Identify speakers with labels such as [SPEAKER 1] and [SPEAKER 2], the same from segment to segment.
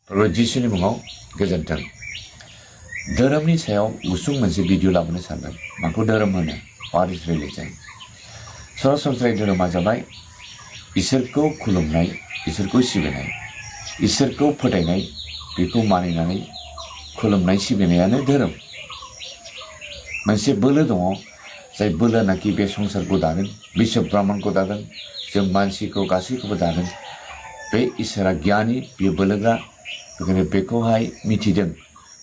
[SPEAKER 1] रजिसुनि मुङाव गोजोन्थों। धोरोमनि सायाव गुसुं मोनसे भिडिअ लाबोनो सानदों। माखौ धोरोम होनो? What is religion? सरासनस्रायै धोरोमा जाबाय इसोरखौ खुलुमनाय, इसोरखौ सिबिनाय, इसोरखौ फोथायनाय, बेखौ मानिनानै खुलुमनाय सिबिनायानो धोरोम। मोनसे बोलो दङ, जाय बोलोनाखि बे संसारखौ दादों, बिश्व ब्रह्मांडखौ दादों, जों मानसिखौ गासैखौबो दादों। बे इसोरा गियानि, बे बोलोग्रा, बेखायनो बेखौहाय मिथिदों।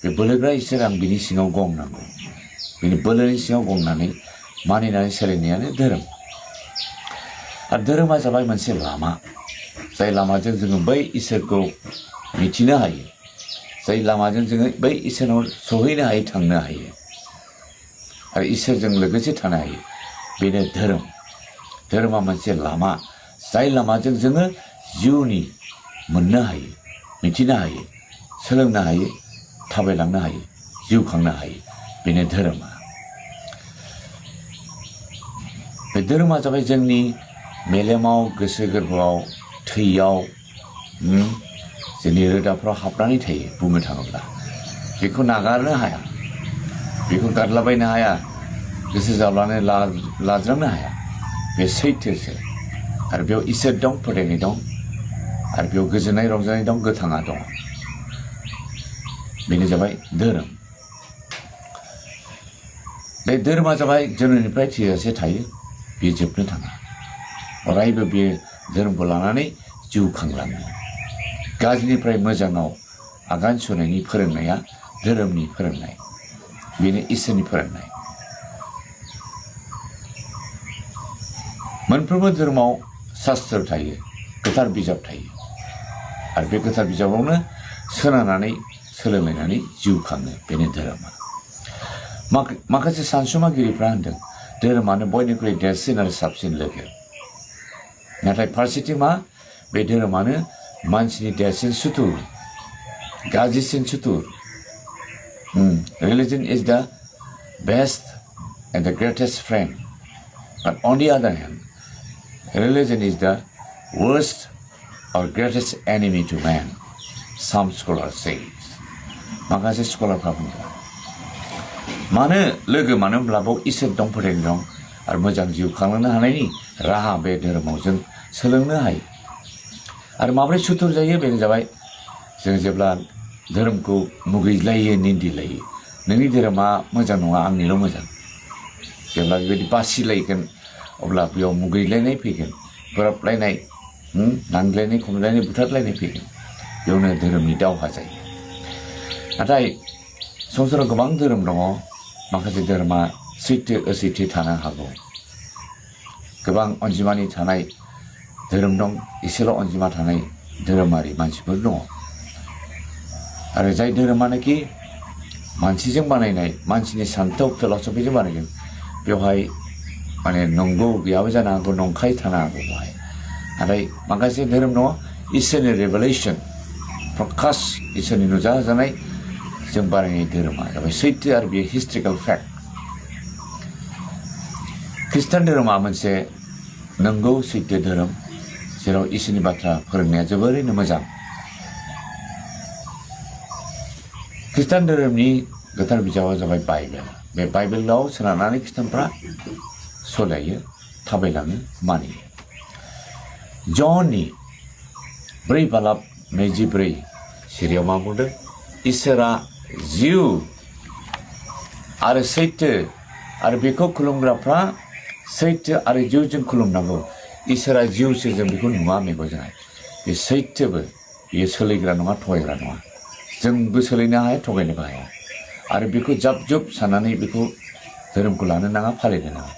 [SPEAKER 1] बे बोलोग्रा इसोर, आं बिनि सिङाव गं नांगौ। बिनि बोलोनि सिङाव गंनानै मानिनानै सोलिनायानो धोरोम। आरो धोरोमा जाबाय मोनसे लामा, जाय लामाजों जोङो बै इसोरखौ मिथिनो हायो, जाय लामाजों जोङो बै इसोरनाव सहैनो हायो, थांनो हायो आरो इसोरजों लोगोसे थानो हायो। बेनो धोरोम। धोरोमा मोनसे लामा, जाय लामाजों जोङो जिउनि मोननो हायो, मिथिनो हायो, सोलोंनो हायो, थाबायलांनो हायो, जिउ खांनो हायो। बेनो धोरोमा। बे धोरोमा जाबाय जोंनि मेलेमाव, गोसो गोरबोआव, थैयाव, जोंनि रोदाफ्राव हाबनानै थायो। बुंनो थाङोब्ला बेखौ नागारनो हाया, बेखौ गारलाबायनो हाया, गोसो जाब्लानो लाज्रांनो हाया। बे सैथोसो। आरो बेयाव इसोर दं, फोथायनाय दं, आरो बेयाव गोजोननाय रंजानाय दं, गोथाङा दं। बेनो जाबाय धोरोम। बे धोरोमा जाबाय जोनोमनिफ्राय थैजासे थायो, बे जोबनो थाङा। अरायबो बे धोरोमखौ लानानै जिउ खांलाङो। गाज्रिनिफ्राय मोजाङाव आगान सुरनायनि फोरोंनाया धोरोमनि फोरोंनाय, बेनो इसोरनि फोरोंनाय। मोनफ्रोमबो धोरोमाव शास्त्र थायो, गोथार बिजाब थायो, आरो बे गोथार बिजाबावनो सोनारनानै सोलोंलायनानै जिउ खाङो। बेनो धोरोमा। माखासे सानसुमागिरिफ्रा होनदों धोरोमानो बयनिख्रुइ देरसिन आरो साबसिन लोगो। नाथाय फारसेथिं मा? बे धोरोमानो मानसिनि देरसिन सुथुर, गाज्रिसिन सुथुर। Religion is the best and the greatest friend. But on the other hand, religion is the worst or greatest enemy to man. Some scholars say. माखासे स्कलारफ्रा बुङो। मानो लोगो? मानो होनब्ला बाव इसोर दं, फोथायनाय दं, आरो मोजां जिउ खांलांनो हानायनि राहा बे धोरोमाव जों सोलोंनो हायो। आरो माब्रै सुथुर जायो? बेनो जाबाय जों जेब्ला धोरोमखौ मुगैलायो, निन्दिलायो। नोंनि धोरोमा मोजां नङा, आंनिल' मोजां। जेब्ला बेबायदि बासिलायगोन, अब्ला बेयाव मुगैलायनाय फैगोन, बोराबलायनाय, नांज्लायनाय, खमलायनाय, बुथारलायनाय फैगोन। बेयावनो धोरोमनि दावहा जायो। नाथाय संसाराव गोबां धोरोम दङ। माखासे धोरोमा सैथो असैथो थानो हागौ। गोबां अनजिमानि थानाय धोरोम दं, एसेल' अनजिमा थानाय धोरोमारि मानसिफोर दङ। आरो जाय धोरोमानोखि मानसिजों बानायनाय, मानसिनि सान्थौ फिल'सफिजों बानायदों, बेवहाय माने नंगौ गैयाबो जानो हागौ, नंखाय थानो हागौ बेवहाय। नाथाय माखासे धोरोम दङ इसोरनि रेभेलेसन, प्रकाश, इसोरनि नुजाहोजानाय जों बानायनाय धोरोमा जाबाय सैथो, आरो बेयो हिस्ट्रिकेल फेक्ट। ख्रिस्टान धोरोमा मोनसे नंगौ सैथो धोरोम, जेराव इसोरनि बाथ्रा फोरोंनाया जोबोरैनो मोजां। ख्रिस्टान धोरोमनि गोथार बिजाबा जाबाय बाइबेल। बे बाइबेलाव सोनारनानै ख्रिस्टानफ्रा सलायो, थाबायलाङो, मानियो। जननि 4:24 सिरियाव मा बुंदों? इसोरा जिउ आरो सैथो, आरो बेखौ खुलुमग्राफ्रा सैथो आरो जिउजों खुलुमनांगौ। इसोरा जिउसो, जों बेखौ नुवा मेगनजोंहाय। बे सैथोबो, बेयो सोलिग्रा नङा, थगायग्रा नङा। जोंबो सोलिनो हाया, थगायनोबो हाया। आरो बेखौ जाब जुब साननानै बेखौ धोरोमखौ लानो नाङा, फालिनो नाङा।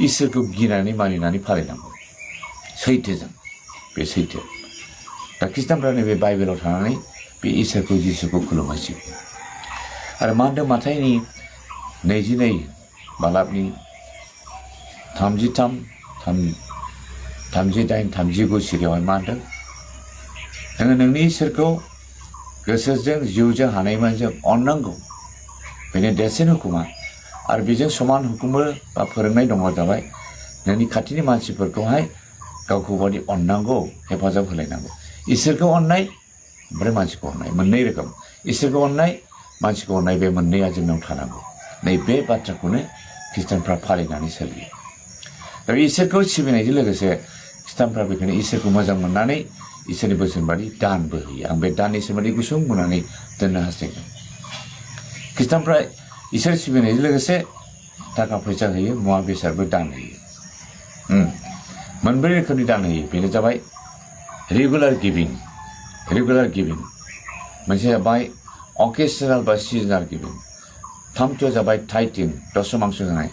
[SPEAKER 1] इसोरखौ गिनानै मानिनानै फालिनांगौ सैथोजों। बे सैथो। दा ख्रिस्टानफ्रा नैबे बाइबेलाव थानानै बे इसोरखौ, जिसुखौ खुलुमासिगौ। आरो मा होनदों? माथाइनि 22 बालाबनि 33, 38, 39 सिरियावहाय मा होनदों? नोङो नोंनि इसोरखौ गोसोजों, जिउजों, हानायमानिजों अननांगौ। बेनो देरसिन हुकुमा। आरो बेजों समान हुकुमबो बा फोरोंनाय दङ, जाबाय नोंनि खाथिनि मानसिफोरखौहाय गावखौ बादि अननांगौ, हेफाजाब होलायनांगौ। इसोरखौ अननाय ओमफ्राय मानसिखौ अननाय मोननै रोखोम इसोरखौ अननाय मानसिखौ अननाय बे मोननैया जोंनाव थानांगौ नैबे बाथ्राखौनो खृष्टानफ्रा फालिनानै सोलियो दा इसोरखौ सिबिनायजों लोगोसे खृष्टानफ्रा बेखायनो इसोरखौ मोजां मोननानै इसोरनि बोसोन बादि दानबो होयो आं बे दाननि सोमोन्दै गुसुं बुंनानै दोननो हास्थायदों खृष्टानफ्रा इसोर सिबिनायजों लोगोसे थाखा फैसा होयो मुवा बेसादबो दान होयो मोनब्रै रोखोमनि दान होयो बेनो जाबाय रेगुलार गिभिं मोनसे जाबाय अकेजनेल बा सिजनेल गिभिं थामथियाव जाबाय टाइटिं दशमांश होनाय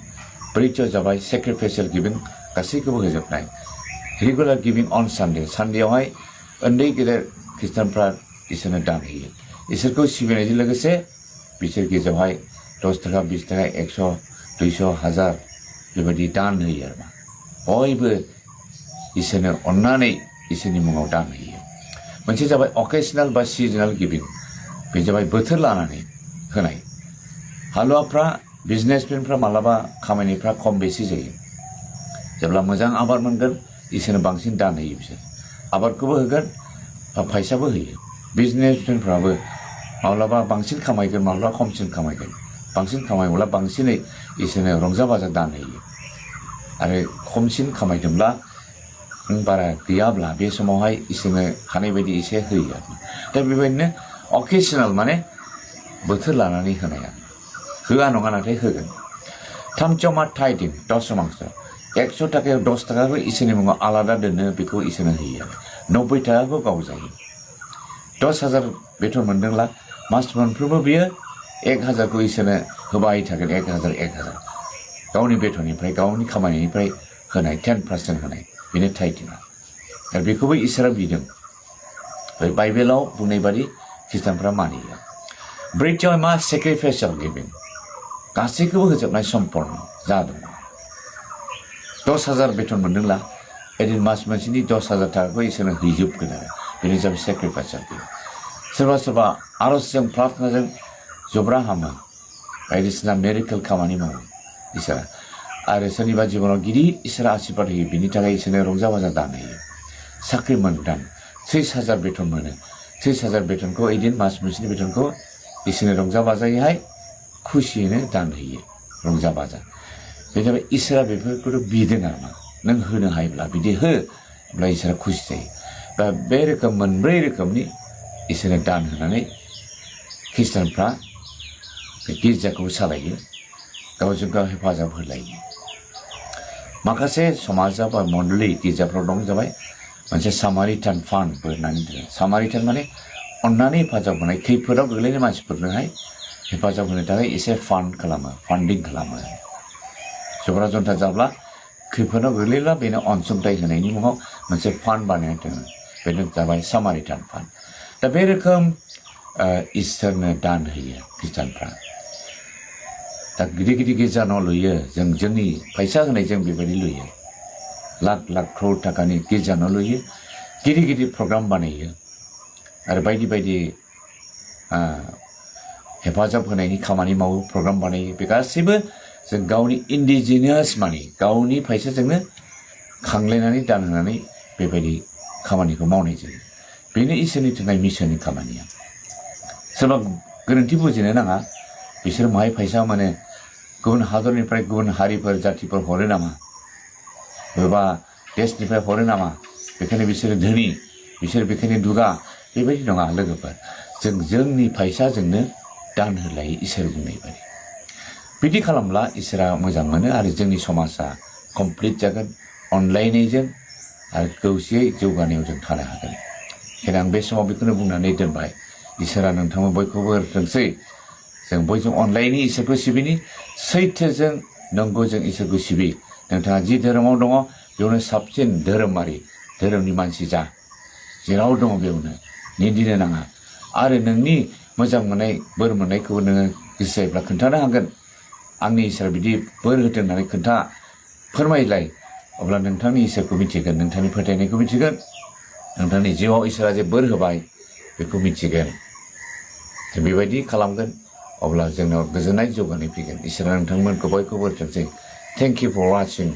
[SPEAKER 1] ब्रैथियाव जाबाय सेक्रिफाइसियेल गिभिं गासैखौबो होजोबनाय रेगुलार गिभिं अन सानडेयावहाय उन्दै गेदेर खृष्टानफ्रा इसोरनो दान होयो इसोरखौ सिबिनायजों लोगोसे बिसोर गेजेरावहाय 10 थाखा 20 थाखा 100 200 1000 बेबायदि दान होयो आरोना बयबो इसोरनो अननानै इसोरनि मुङाव दान होयो मोनसे जाबाय अकेजनेल बा सिजनेल गिभिं बे जाबाय बोथोर लानानै होनाय हालुवाफ्रा बिजनेसमेनफ्रा मालाबा खामानिफ्रा खम बेसि जायो जेब्ला मोजां आबाद मोनगोन इसोरनो बांसिन दान होयो बिसोर आबादखौबो होगोन फैसाबो होयो बिजनेसमेनफ्राबो माब्लाबा बांसिन खामायगोन माब्लाबा खमसिन खामायगोन बांसिन खामायब्ला बांसिनै इसोरनो रंजा बाजा दान होयो आरो खमसिन खामायदोंब्ला बारा गैयाब्ला बे समावहाय इसोरनो हानाय बायदि एसे होयो आरो दा बेबायदिनो अकेजनेल माने बोथोर लानानै होनाया होआ नङा नाथाय होगोन थामथियाव मा टाइटिं दशमांश 100 थाखायाव 10 थाखाखौ इसोरनि मुङाव आलादा दोनो बेखौ इसोरनो होयो 90 थाखाखौ गाव जायो 10,000 बेथन मोनदोंब्ला मास मोनफ्रोमबो बियो 1,000खौ इसोरनो होबाय थागोन 1,000 गावनि बेथननिफ्राय गावनि खामानिनिफ्राय होनाय 10% होनाय बेनो टाइटिंआ दा बेखौबो इसोरा बिदों बाइबेलाव बुंनाय बादि खृष्टानफ्रा मानियो ब्रैथियाव मा सेक्रिफाइसियेल गिभिं गासैखौबो होजोबनाय सम्पन्न जा दङ 10,000 बेथन मोनदोंब्ला एदिन मास मोनसेनि 10,000 थाखाखौ इसोरनो हैजोबगोन आरो बेनो जाबाय सेक्रिफाइसियेल गिभिं सोरबा सोरबा आर'जजों प्रार्थनाजों जब्रा हामो बायदिसिना मेरिकेल खामानि मावो इसोरा आरो सोरनिबा जिबनाव गिदिर इसोरा आशीर्बाद होयो बिनि थाखाय इसोरनो रंजा बाजा दान होयो साख्रि मोनदान 30,000 बेथन मोनो 30,000 बेथनखौ एदिन मास मोनसेनि बेथनखौ इसोरनो रंजा बाजायैहाय खुसियैनो दान होयो रंजा बाजा बे जाबाय इसोरा बेफोरखौथ' बिदों आरोना नों होनो हायोब्ला बिदि हो अब्ला इसोरा खुसि जायो दा बे रोखोम मोनब्रै रोखोमनि इसोरनो दान होनानै खृष्टानफ्रा बे गिर्जाखौ सालायो गावजों गाव हेफाजाब होलायो माखासे समाजा बा मण्डली गिर्जाफ्राव दं जाबाय मोनसे सामारिटान फान्डबो होननानै दोनो सामारिटान माने अननानै हेफाजाब होनाय खैफोदाव गोग्लैनाय मानसिफोरनोहाय हेफाजाब होनो थाखाय एसे फान्डिं खालामो जब्रा जन्था जाब्ला खैफोदाव गोग्लैब्ला बेनो अनसुंथाइ होनायनि मुङाव मोनसे फान्ड बानायनानै दोनो बेनो जाबाय सामारिटान फान्ड दा बे रोखोम इसोरनो दान होयो खृष्टानफ्रा दा गिदिर गिदिर गिर्जा न' लुयो जोंनि फैसा होनायजों बेबायदि लुयो लाख लाख क्रर थाखानि गिर्जा न' लुयो गिदिर गिदिर प्रग्राम बानायो आरो बायदि बायदि हेफाजाब होनायनि खामानि मावो प्रग्राम बानायो बे गासैबो जों गावनि इन्डिजिनियास मानि गावनि फैसाजोंनो खांलायनानै दान होनानै बेबायदि खामानिखौ मावनाय जायो बेनो इसोरनि थाखाय मिशननि खामानिया सोरबा गोरोन्थि बुजिनो नाङा बिसोर माहाय फैसा मोनो गुबुन हादरनिफ्राय गुबुन हारिफोर जातिफोर हरो नामा बबेबा देशनिफ्राय हरो नामा बेखायनो बिसोरो धोनि बिसोर बेखायनो दुगा बेबायदि नङा लोगोफोर जों जोंनि फैसाजोंनो दान होलायो इसोर बुंनाय बायदि बिदि खालामब्ला इसोरा मोजां मोनो आरो जोंनि समाजा कमप्लिट जागोन अनलायनायजों आरो खौसेयै जौगानायाव जों थानो हागोन बेखायनो आं बे समाव बेखौनो बुंनानै दोनबाय इसोरा नोंथांमोन बयखौबो होथोंसै जों बयजों अनलायनि इसोरखौ सिबिनि सैथोजों नंगौजों इसोरखौ सिबि नोंथाङा जि धोरोमाव दङ बेयावनो साबसिन धोरोमनि मानसि जा जेराव दङ बेयावनो निन्दिनो नाङा आरो नोंनि मोजां मोननाय बोर मोननायखौबो नोङो गोसो जायोब्ला खोन्थानो हागोन आंनि इसोरा बिदि बोर होदों होननानै फोरमायलाय अब्ला नोंथांनि इसोरखौ मिथिगोन नोंथांनि फोथायनायखौ मिथिगोन नोंथांनि जिउआव इसोरा जे बोर होबाय बेखौ मिथिगोन जों बेबायदि खालामगोन अब्ला जोंनाव गोजोननाय जौगानाय फैगोन इसोरा नोंथांमोनखौ बयखौबो होथोंसै थेंक इउ फर वाचिं